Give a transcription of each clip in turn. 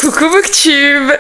Coucou Booktube.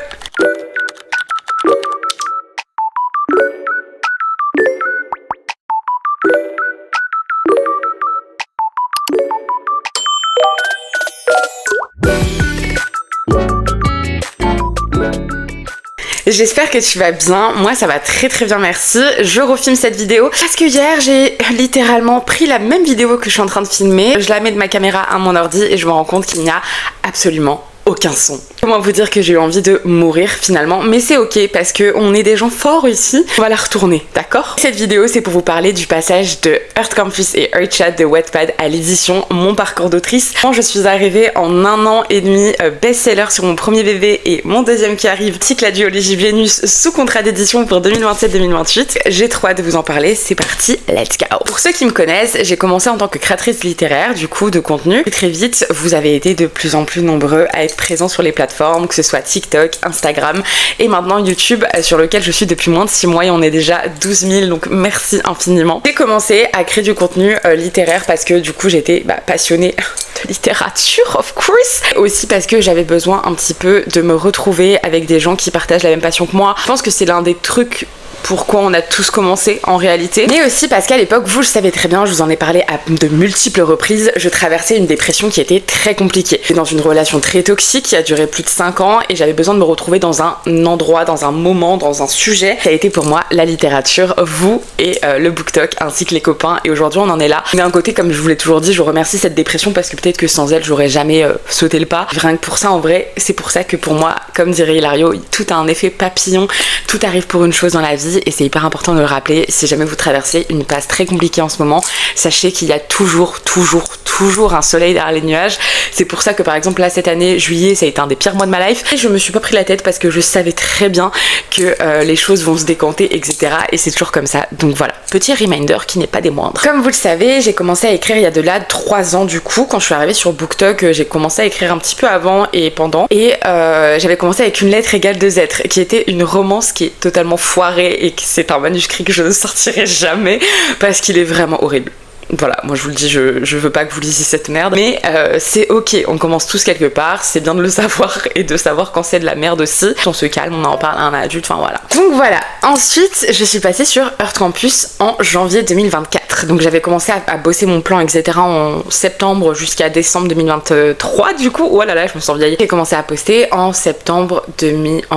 J'espère que tu vas bien, moi ça va très bien merci. Je refilme cette vidéo parce que hier j'ai littéralement pris la même vidéo que je suis en train de filmer. Je la mets de ma caméra à mon ordi et je me rends compte qu'il n'y a absolument aucun son. Comment vous dire que j'ai eu envie de mourir finalement, mais c'est ok parce que on est des gens forts ici. On va la retourner, d'accord? Cette vidéo c'est pour vous parler du passage de Earth Campus et Earth Chat de Wattpad à l'édition, mon parcours d'autrice. Quand je suis arrivée en 1 an et demi best-seller sur mon premier bébé et mon deuxième qui arrive, cycle à duologie Vénus sous contrat d'édition pour 2027-2028. J'ai trop hâte de vous en parler, c'est parti, let's go! Pour ceux qui me connaissent, j'ai commencé en tant que créatrice littéraire, du coup de contenu. Et très vite, vous avez été de plus en plus nombreux à être présents sur les plateformes, que ce soit TikTok, Instagram et maintenant YouTube sur lequel je suis depuis moins de 6 mois et on est déjà 12 000, donc merci infiniment. J'ai commencé à créer du contenu littéraire parce que du coup j'étais passionnée de littérature, of course. Aussi parce que j'avais besoin un petit peu de me retrouver avec des gens qui partagent la même passion que moi. Je pense que c'est l'un des trucs pourquoi on a tous commencé en réalité, mais aussi parce qu'à l'époque, vous le savez très bien, je vous en ai parlé à de multiples reprises, je traversais une dépression qui était très compliquée. J'étais dans une relation très toxique qui a duré plus de 5 ans et j'avais besoin de me retrouver dans un endroit, dans un moment, dans un sujet. Ça a été pour moi la littérature, vous et le BookTok ainsi que les copains, et aujourd'hui on en est là. Mais d'un côté, comme je vous l'ai toujours dit, je remercie cette dépression parce que peut-être que sans elle j'aurais jamais sauté le pas. Rien que pour ça, en vrai, c'est pour ça que pour moi, comme dirait Hilario, tout a un effet papillon, tout arrive pour une chose dans la vie. Et c'est hyper important de le rappeler. Si jamais vous traversez une passe très compliquée en ce moment, sachez qu'il y a toujours un soleil derrière les nuages. C'est pour ça que par exemple là cette année, juillet, ça a été un des pires mois de ma life et je me suis pas pris la tête parce que je savais très bien que les choses vont se décanter, etc. Et c'est toujours comme ça. Donc voilà, petit reminder qui n'est pas des moindres. Comme vous le savez, j'ai commencé à écrire il y a de là 3 ans du coup. Quand je suis arrivée sur BookTok, j'ai commencé à écrire un petit peu avant et pendant. Et j'avais commencé avec Une lettre égale 2 êtres, qui était une romance qui est totalement foirée et c'est un manuscrit que je ne sortirai jamais parce qu'il est vraiment horrible. Voilà, moi je vous le dis, je veux pas que vous lisiez cette merde, mais c'est ok, on commence tous quelque part, c'est bien de le savoir et de savoir quand c'est de la merde aussi. On se calme, on en parle à un adulte, enfin voilà. Donc voilà, ensuite je suis passée sur Earth Campus en janvier 2024. Donc j'avais commencé à bosser mon plan, etc. en septembre jusqu'à décembre 2023 du coup. Oh là là, je me sens vieille. J'ai commencé à poster en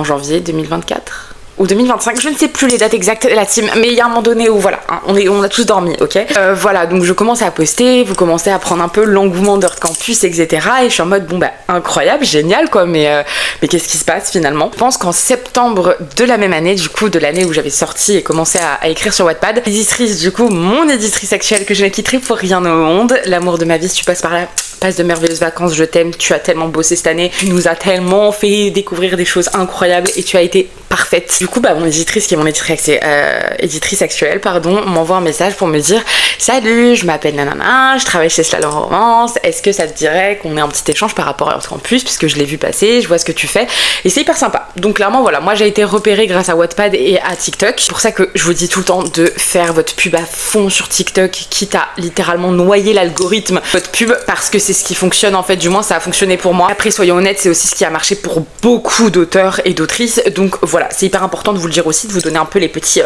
janvier 2024. Ou 2025, je ne sais plus les dates exactes la team, mais il y a un moment donné où voilà, hein, on a tous dormi, ok. voilà, donc je commence à poster, vous commencez à prendre un peu l'engouement d'Earth Campus, etc. Et je suis en mode bon incroyable, génial quoi, mais qu'est-ce qui se passe finalement? Je pense qu'en septembre de la même année, du coup de l'année où j'avais sorti et commencé à écrire sur Wattpad, l'éditrice du coup, mon éditrice actuelle que je ne quitterai pour rien au monde, l'amour de ma vie, si tu passes par là, passe de merveilleuses vacances, je t'aime, tu as tellement bossé cette année, tu nous as tellement fait découvrir des choses incroyables et tu as été parfaite. Du coup mon éditrice qui est mon éditrice actuelle, m'envoie un message pour me dire salut, je m'appelle nanana, je travaille chez Slalom Romance, est-ce que ça te dirait qu'on ait un petit échange par rapport à Earth Campus puisque je l'ai vu passer, je vois ce que tu fais et c'est hyper sympa. Donc clairement voilà, moi j'ai été repérée grâce à Wattpad et à TikTok. C'est pour ça que je vous dis tout le temps de faire votre pub à fond sur TikTok, quitte à littéralement noyer l'algorithme de votre pub parce que c'est ce qui fonctionne en fait, du moins ça a fonctionné pour moi. Après soyons honnêtes, c'est aussi ce qui a marché pour beaucoup d'auteurs et d'autrices, donc voilà, c'est hyper important de vous le dire aussi, de vous donner un peu les petits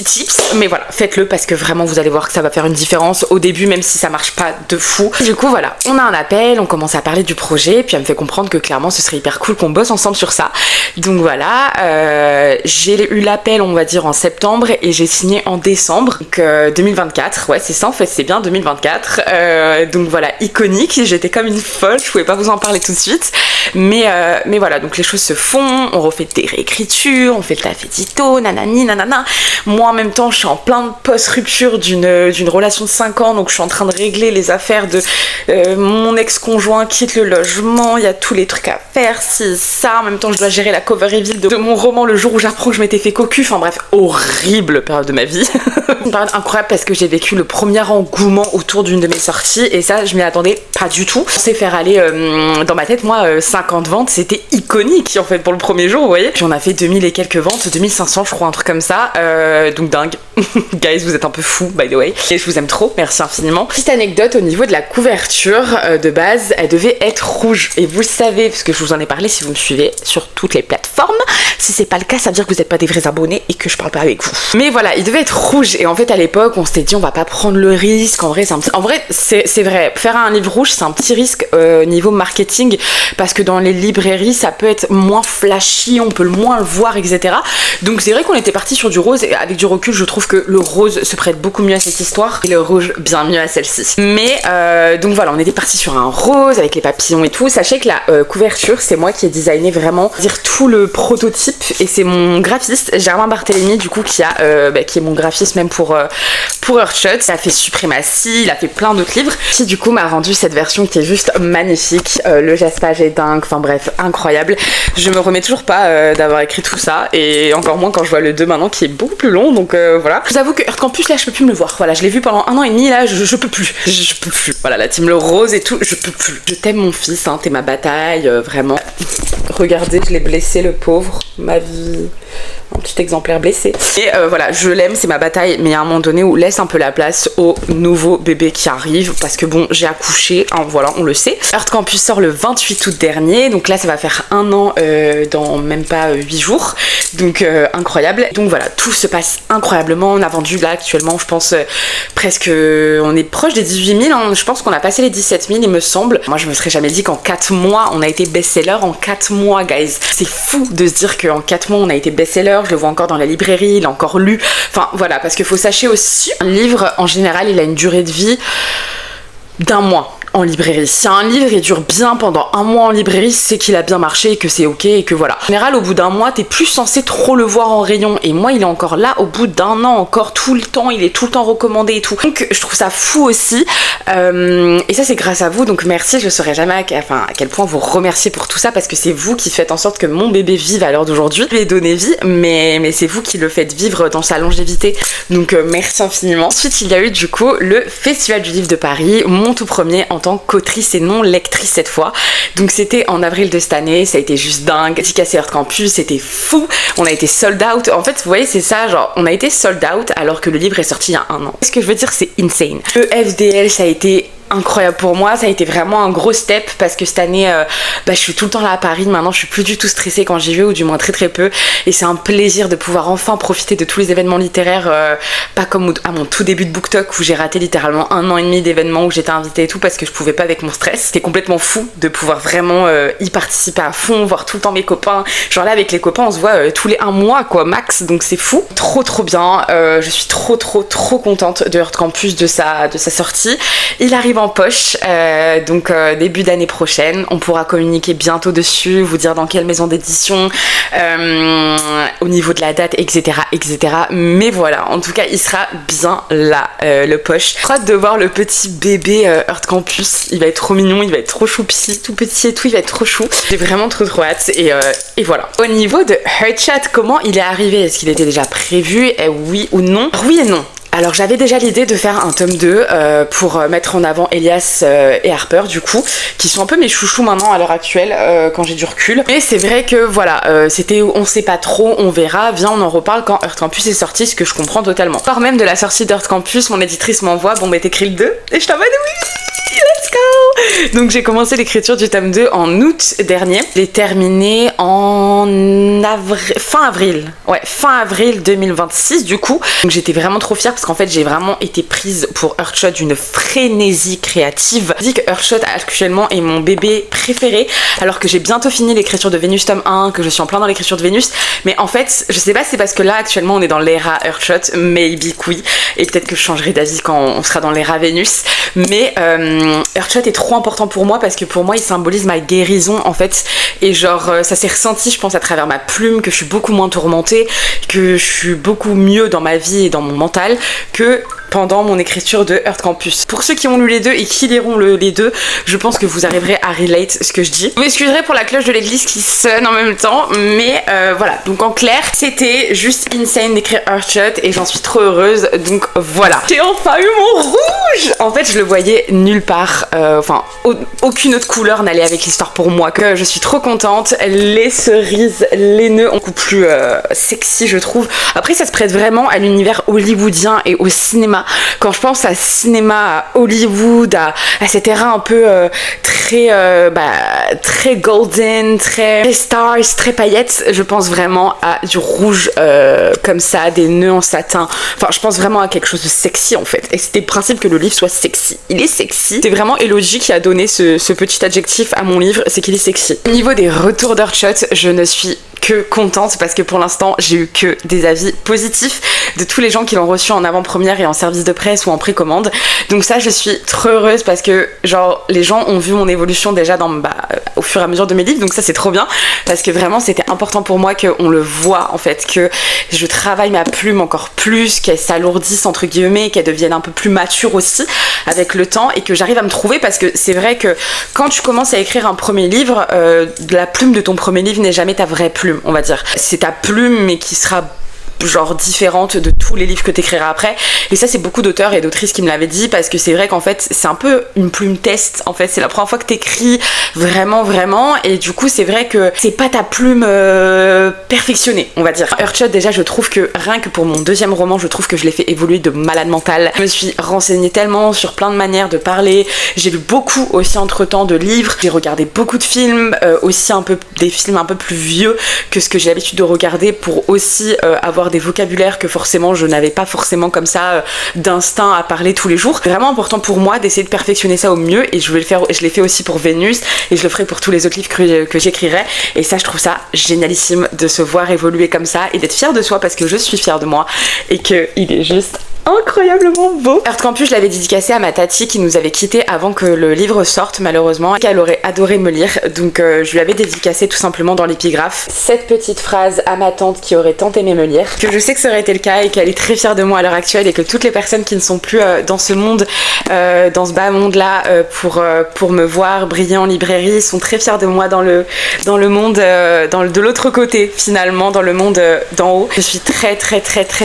tips, mais voilà, faites-le parce que vraiment vous allez voir que ça va faire une différence au début, même si ça marche pas de fou. Du coup voilà, on a un appel, on commence à parler du projet, puis elle me fait comprendre que clairement ce serait hyper cool qu'on bosse ensemble sur ça. Donc voilà, j'ai eu l'appel on va dire en septembre et j'ai signé en décembre, donc 2024, ouais c'est ça en fait, c'est bien 2024, donc voilà, iconique, j'étais comme une folle, je pouvais pas vous en parler tout de suite, mais voilà, donc les choses se font, on refait des réécritures, on fait le taf édito, nanani, nanana. Moi en même temps je suis en plein post-rupture d'une relation de 5 ans, donc je suis en train de régler les affaires de mon ex-conjoint quitte le logement, il y a tous les trucs à faire, si ça, en même temps je dois gérer la cover reveal de mon roman le jour où j'apprends que je m'étais fait cocu, enfin bref, horrible période de ma vie. Une période incroyable parce que j'ai vécu le premier engouement autour d'une de mes sorties et ça je m'y attendais m'attendais pas du tout. Je pensais faire aller dans ma tête, moi, 50 ventes, c'était iconique en fait pour le premier jour, vous voyez. Puis on a fait 2000 et quelques ventes, 2500 je crois, un truc comme ça, donc dingue. Guys, vous êtes un peu fous, by the way. Et je vous aime trop, merci infiniment. Petite anecdote au niveau de la couverture de base, elle devait être rouge. Et vous le savez, parce que je vous en ai parlé si vous me suivez sur toutes les plateformes. Si c'est pas le cas, ça veut dire que vous n'êtes pas des vrais abonnés et que je parle pas avec vous. Mais voilà, il devait être rouge. Et en fait, à l'époque, on s'était dit, on va pas prendre le risque. En vrai, c'est vrai. Faire un livre rouge, c'est un petit risque niveau marketing. Parce que dans les librairies, ça peut être moins flashy, on peut moins le voir, etc. Donc c'est vrai qu'on était parti sur du rose. Et avec du recul, je trouve que le rose se prête beaucoup mieux à cette histoire. Et le rouge, bien mieux à celle-ci. Mais donc voilà, on était parti sur un rose avec les papillons et tout. Sachez que la couverture, c'est moi qui ai designé vraiment dire tout le prototype. Et c'est mon graphiste, Germain Barthélémy, du coup, qui est mon graphiste même pour Earthshot. Il a fait Suprématie, il a fait plein d'autres livres. Qui du coup m'a rendu cette version qui est juste magnifique. Le jaspage est dingue, enfin bref, incroyable. Je me remets toujours pas d'avoir écrit tout ça. Et encore moins quand je vois le 2 maintenant qui est beaucoup plus long. Donc voilà. Je vous avoue que Earth Campus, là, je peux plus me le voir. Voilà, je l'ai vu pendant 1 an et demi, là, je peux plus. Je peux plus. Voilà, la team le rose et tout, je peux plus. Je t'aime mon fils, hein, t'es ma bataille, vraiment. Regardez, je l'ai blessé, le pauvre. Ma vie. Un petit exemplaire blessé. Et voilà, je l'aime, c'est ma bataille, mais à un moment donné où laisse un peu la place au nouveau bébé qui arrive, parce que bon, j'ai accouché, hein, voilà, on le sait. Earth Campus sort le 28 août dernier, donc là ça va faire 1 an dans même pas 8 jours, donc incroyable. Donc voilà, tout se passe incroyablement, on a vendu là actuellement, je pense presque, on est proche des 18 000, hein, je pense qu'on a passé les 17 000 il me semble. Moi je me serais jamais dit qu'en 4 mois, on a été best-seller en 4 mois, guys. C'est fou de se dire qu'en 4 mois on a été best-seller. Je le vois encore dans la librairie, il est encore lu. Enfin voilà, parce qu'il faut sachez aussi, un livre en général il a une durée de vie d'1 mois en librairie. Si un livre il dure bien pendant 1 mois en librairie, c'est qu'il a bien marché et que c'est ok et que voilà. En général, au bout d'1 mois, t'es plus censé trop le voir en rayon. Et moi, il est encore là au bout d'1 an, encore tout le temps. Il est tout le temps recommandé et tout. Donc, je trouve ça fou aussi. Et ça, c'est grâce à vous. Donc, merci. Je saurais jamais à quel point vous remercier pour tout ça parce que c'est vous qui faites en sorte que mon bébé vive à l'heure d'aujourd'hui. Je lui ai donné vie, mais c'est vous qui le faites vivre dans sa longévité. Donc, merci infiniment. Ensuite, il y a eu du coup le Festival du Livre de Paris, mon tout premier en tant qu'autrice et non lectrice cette fois. Donc c'était en avril de cette année, ça a été juste dingue. Dédicacé Earth Campus, c'était fou. On a été sold out. En fait, vous voyez, c'est ça, genre, on a été sold out alors que le livre est sorti il y a 1 an. Ce que je veux dire, c'est insane. Le FDL, ça a été incroyable pour moi, ça a été vraiment un gros step parce que cette année je suis tout le temps là à Paris, maintenant je suis plus du tout stressée quand j'y vais ou du moins très très peu et c'est un plaisir de pouvoir enfin profiter de tous les événements littéraires, pas comme à mon tout début de BookTok où j'ai raté littéralement 1 an et demi d'événements où j'étais invitée et tout parce que je pouvais pas avec mon stress. C'était complètement fou de pouvoir vraiment y participer à fond, voir tout le temps mes copains, genre là avec les copains on se voit tous les 1 mois quoi max, donc c'est fou, trop bien. Je suis trop contente de Earth Campus, de sa sortie. Il arrive en poche, donc début d'année prochaine. On pourra communiquer bientôt dessus, vous dire dans quelle maison d'édition, au niveau de la date, etc. Mais voilà, en tout cas, il sera bien là, le poche. J'ai hâte de voir le petit bébé Earth Campus. Il va être trop mignon, il va être trop choupi, tout petit et tout, il va être trop chou. J'ai vraiment trop hâte et voilà. Au niveau de Earthshot, comment il est arrivé? Est-ce qu'il était déjà prévu? Oui ou non? Oui et non. Alors j'avais déjà l'idée de faire un tome 2 pour mettre en avant Elias et Harper du coup, qui sont un peu mes chouchous maintenant à l'heure actuelle quand j'ai du recul. Mais c'est vrai que voilà, c'était on sait pas trop, on verra, viens on en reparle quand Earth Campus est sorti, ce que je comprends totalement. Par même de la sortie d'Earth Campus, mon éditrice m'envoie, bon bah t'écris le 2 et je t'en mode oui, let's go. Donc j'ai commencé l'écriture du tome 2 en août dernier. Je l'ai terminé en fin avril 2026 du coup. Donc j'étais vraiment trop fière parce qu'en fait j'ai vraiment été prise pour Earthshot d'une frénésie créative. Je dis que Earthshot actuellement est mon bébé préféré alors que j'ai bientôt fini l'écriture de Vénus tome 1, que je suis en plein dans l'écriture de Vénus, mais en fait je sais pas si c'est parce que là actuellement on est dans l'era Earthshot, maybe oui, et peut-être que je changerai d'avis quand on sera dans l'era Vénus, mais Earthshot est trop important pour moi parce que pour moi il symbolise ma guérison en fait, et genre ça s'est ressenti je pense à travers ma plume, que je suis beaucoup moins tourmentée, que je suis beaucoup mieux dans ma vie et dans mon mental, que pendant mon écriture de Heart Campus. Pour ceux qui ont lu les deux et qui liront les deux, je pense que vous arriverez à relate ce que je dis. Vous m'excuserez pour la cloche de l'église qui sonne en même temps, mais voilà. Donc en clair, c'était juste insane d'écrire Earthshot et j'en suis trop heureuse, donc voilà. J'ai enfin eu mon rouge. En fait, je le voyais nulle part, enfin, aucune autre couleur n'allait avec l'histoire pour moi, que je suis trop contente. Les cerises, les nœuds, beaucoup plus sexy, je trouve. Après, ça se prête vraiment à l'univers hollywoodien et au cinéma. Quand je pense à cinéma, à Hollywood, à cette ère un peu très golden, très stars, très paillettes, je pense vraiment à du rouge comme ça, des nœuds en satin. Enfin, je pense vraiment à quelque chose de sexy en fait. Et c'était le principe que le livre soit sexy. Il est sexy. C'est vraiment Elodie qui a donné ce petit adjectif à mon livre, c'est qu'il est sexy. Au niveau des retours d'Earthshot, je ne suis que contente parce que pour l'instant j'ai eu que des avis positifs de tous les gens qui l'ont reçu en avant-première et en service de presse ou en précommande. Donc ça, je suis trop heureuse parce que genre les gens ont vu mon évolution déjà au fur et à mesure de mes livres, donc ça c'est trop bien parce que vraiment c'était important pour moi qu'on le voit en fait, que je travaille ma plume encore plus, qu'elle s'alourdisse entre guillemets, qu'elle devienne un peu plus mature aussi avec le temps et que j'arrive à me trouver, parce que c'est vrai que quand tu commences à écrire un premier livre, la plume de ton premier livre n'est jamais ta vraie plume, on va dire. C'est ta plume mais qui sera genre différente de tous les livres que t'écriras après, et ça c'est beaucoup d'auteurs et d'autrices qui me l'avaient dit, parce que c'est vrai qu'en fait c'est un peu une plume test en fait, c'est la première fois que t'écris vraiment et du coup c'est vrai que c'est pas ta plume perfectionnée on va dire. Earthshot, déjà je trouve que rien que pour mon deuxième roman, je trouve que je l'ai fait évoluer de malade mental. Je me suis renseignée tellement sur plein de manières de parler, j'ai lu beaucoup aussi entre temps de livres, j'ai regardé beaucoup de films, aussi un peu des films un peu plus vieux que ce que j'ai l'habitude de regarder, pour aussi avoir des vocabulaires que forcément je n'avais pas forcément comme ça d'instinct à parler tous les jours. C'est vraiment important pour moi d'essayer de perfectionner ça au mieux, et je l'ai fait aussi pour Vénus, et je le ferai pour tous les autres livres que j'écrirai, et ça je trouve ça génialissime de se voir évoluer comme ça et d'être fière de soi, parce que je suis fière de moi et qu'il est juste incroyablement beau. Heart Campus, je l'avais dédicacé à ma tati qui nous avait quitté avant que le livre sorte malheureusement, et qu'elle aurait adoré me lire, donc je lui avais dédicacé tout simplement dans l'épigraphe cette petite phrase à ma tante qui aurait tant aimé me lire, que je sais que ça aurait été le cas et qu'elle est très fière de moi à l'heure actuelle, et que toutes les personnes qui ne sont plus dans ce monde, dans ce bas monde là, pour me voir briller en librairie, sont très fiers de moi dans le monde, de l'autre côté finalement, dans le monde d'en haut. Je suis très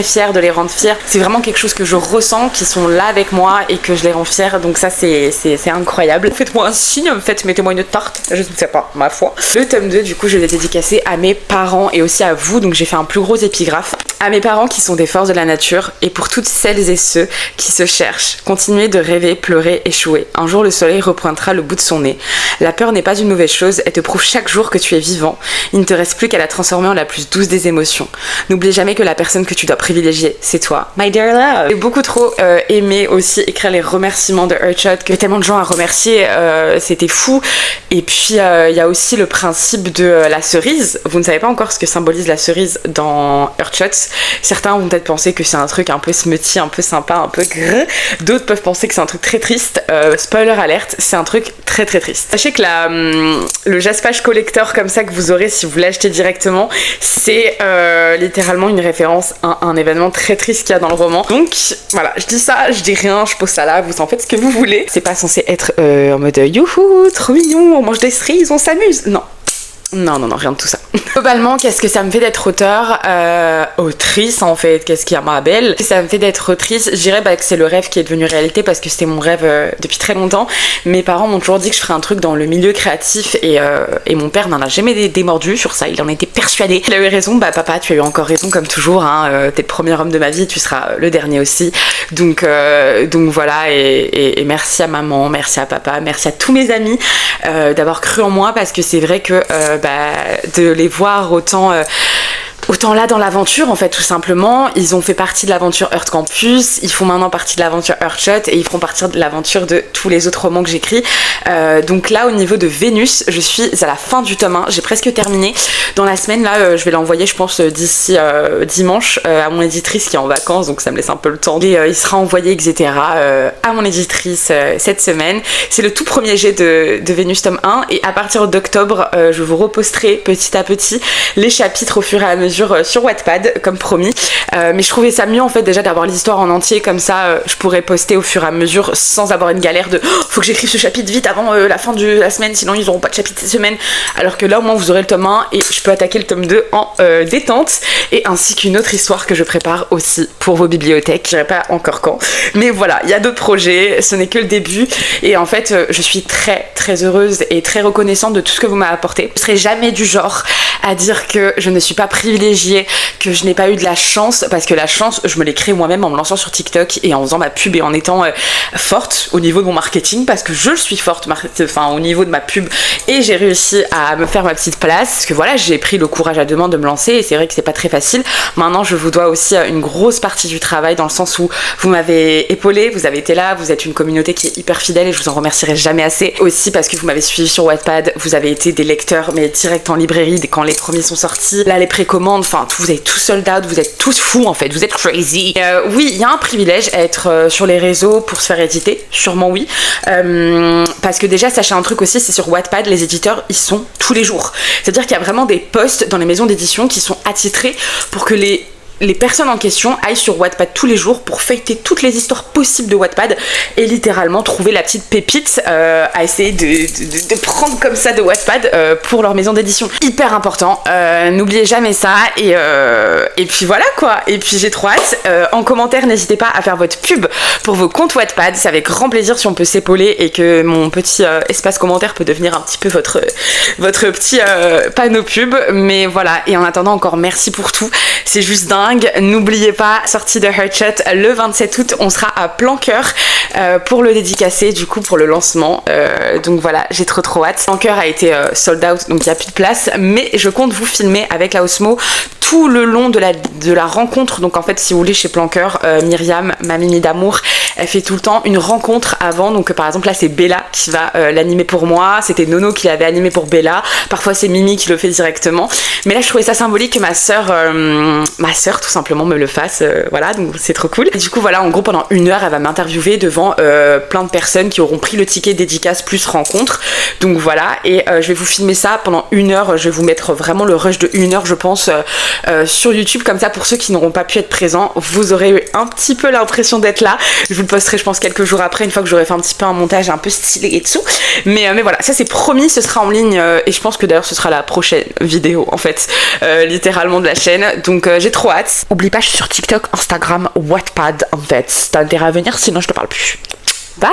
fière de les rendre fiers. C'est vraiment quelque chose que je ressens, qui sont là avec moi et que je les rends fiers, donc ça c'est incroyable. Faites-moi un signe, mettez-moi une tarte, je ne sais pas, ma foi. Le tome 2 du coup je l'ai dédicacé à mes parents et aussi à vous, donc j'ai fait un plus gros épigraphe. À mes parents qui sont des forces de la nature, et pour toutes celles et ceux qui se cherchent, continuez de rêver, pleurer, échouer. Un jour le soleil repointera le bout de son nez. La peur n'est pas une mauvaise chose, elle te prouve chaque jour que tu es vivant. Il ne te reste plus qu'à la transformer en la plus douce des émotions. N'oublie jamais que la personne que tu dois privilégier, c'est toi. My dear love. J'ai beaucoup trop aimé aussi écrire les remerciements de Earthshot, qu'il y a tellement de gens à remercier, c'était fou. Et puis il y a aussi le principe de la cerise. Vous ne savez pas encore ce que symbolise la cerise dans Earthshot. Certains vont peut-être penser que c'est un truc un peu smutty, un peu sympa, un peu grrr. D'autres peuvent penser que c'est un truc très triste. Spoiler alerte, c'est un truc très triste. Sachez que le Jaspage Collector comme ça que vous aurez si vous l'achetez directement, c'est littéralement une référence à un événement très triste qu'il y a dans le roman. Donc voilà, je dis ça, je dis rien, je pose ça là, vous en faites ce que vous voulez. C'est pas censé être en mode youhou, trop mignon, on mange des cerises, on s'amuse. Non, rien de tout ça. Globalement, qu'est-ce que ça me fait d'être autrice en fait, qu'est-ce qu'il y a ma belle. Ça me fait d'être autrice, je dirais que c'est le rêve qui est devenu réalité, parce que c'était mon rêve depuis très longtemps. Mes parents m'ont toujours dit que je ferais un truc dans le milieu créatif, et mon père n'en a jamais démordu sur ça, il en était persuadé. Il a eu raison, papa tu as eu encore raison comme toujours, hein, t'es le premier homme de ma vie, tu seras le dernier aussi. Donc voilà, et merci à maman, merci à papa, merci à tous mes amis d'avoir cru en moi, parce que c'est vrai que de les voir autant là dans l'aventure en fait, tout simplement. Ils ont fait partie de l'aventure Heart Campus, ils font maintenant partie de l'aventure Earthshot, et ils feront partie de l'aventure de tous les autres romans que j'écris. Donc là au niveau de Vénus, je suis à la fin du tome 1, j'ai presque terminé. Dans la semaine là, je vais l'envoyer je pense d'ici dimanche à mon éditrice qui est en vacances, donc ça me laisse un peu le temps, et il sera envoyé etc à mon éditrice cette semaine. C'est le tout premier jet de Vénus tome 1, et à partir d'octobre je vous reposterai petit à petit les chapitres au fur et à mesure mesure sur Wattpad comme promis, mais je trouvais ça mieux en fait déjà d'avoir l'histoire en entier, comme ça je pourrais poster au fur et à mesure sans avoir une galère de faut que j'écrive ce chapitre vite avant la fin de la semaine, sinon ils auront pas de chapitre cette semaine, alors que là au moins vous aurez le tome 1 et je peux attaquer le tome 2 en détente, et ainsi qu'une autre histoire que je prépare aussi pour vos bibliothèques, je dirais pas encore quand, mais voilà, il y a d'autres projets, ce n'est que le début, et en fait je suis très heureuse et très reconnaissante de tout ce que vous m'avez apporté. Je serai jamais du genre à dire que je ne suis pas privilégiée, que je n'ai pas eu de la chance, parce que la chance je me l'ai créée moi-même en me lançant sur TikTok et en faisant ma pub et en étant forte au niveau de mon marketing, parce que je suis forte au niveau de ma pub et j'ai réussi à me faire ma petite place, parce que voilà, j'ai pris le courage à deux mains de me lancer et c'est vrai que c'est pas très facile. Maintenant je vous dois aussi une grosse partie du travail, dans le sens où vous m'avez épaulé, vous avez été là, vous êtes une communauté qui est hyper fidèle et je vous en remercierai jamais assez, aussi parce que vous m'avez suivi sur Wattpad, vous avez été des lecteurs mais direct en librairie dès quand les premiers sont sortis, là les précommandes, enfin vous avez tous sold out, vous êtes tous fous en fait, vous êtes crazy. Oui, il y a un privilège à être sur les réseaux pour se faire éditer, sûrement oui, parce que déjà sachez un truc aussi, c'est sur Wattpad, les éditeurs ils sont tous les jours, c'est à dire qu'il y a vraiment des posts dans les maisons d'édition qui sont attitrés pour que les personnes en question aillent sur Wattpad tous les jours pour feuilleter toutes les histoires possibles de Wattpad et littéralement trouver la petite pépite à essayer de prendre comme ça de Wattpad pour leur maison d'édition. Hyper important, n'oubliez jamais ça, et puis voilà quoi, et puis j'ai trop hâte. En commentaire n'hésitez pas à faire votre pub pour vos comptes Wattpad, c'est avec grand plaisir si on peut s'épauler et que mon petit espace commentaire peut devenir un petit peu votre petit panneau pub, mais voilà, et en attendant encore merci pour tout, c'est juste dingue. N'oubliez pas, sortie de Heartshot le 27 août, on sera à Planqueur pour le dédicacer, du coup pour le lancement, donc voilà, j'ai trop hâte. Planqueur a été sold out, donc il n'y a plus de place, mais je compte vous filmer avec la Osmo tout le long de la rencontre. Donc en fait si vous voulez, chez Planqueur, Myriam, ma mimi d'amour, elle fait tout le temps une rencontre avant, donc par exemple là c'est Bella qui va l'animer pour moi, c'était Nono qui l'avait animé pour Bella, parfois c'est Mimi qui le fait directement, mais là je trouvais ça symbolique que ma soeur tout simplement me le fasse, voilà, donc c'est trop cool. Et du coup voilà, en gros pendant 1 heure elle va m'interviewer devant plein de personnes qui auront pris le ticket dédicace plus rencontre, donc voilà, et je vais vous filmer ça pendant 1 heure, je vais vous mettre vraiment le rush de 1 heure je pense sur YouTube, comme ça pour ceux qui n'auront pas pu être présents, vous aurez eu un petit peu l'impression d'être là. Je vous le posterai je pense quelques jours après, une fois que j'aurai fait un petit peu un montage un peu stylé et tout, mais voilà, ça c'est promis, ce sera en ligne, et je pense que d'ailleurs ce sera la prochaine vidéo en fait, littéralement de la chaîne, donc j'ai trop hâte. Oublie pas, je suis sur TikTok, Instagram, Wattpad en fait, t'as intérêt à venir sinon je te parle plus. Bye.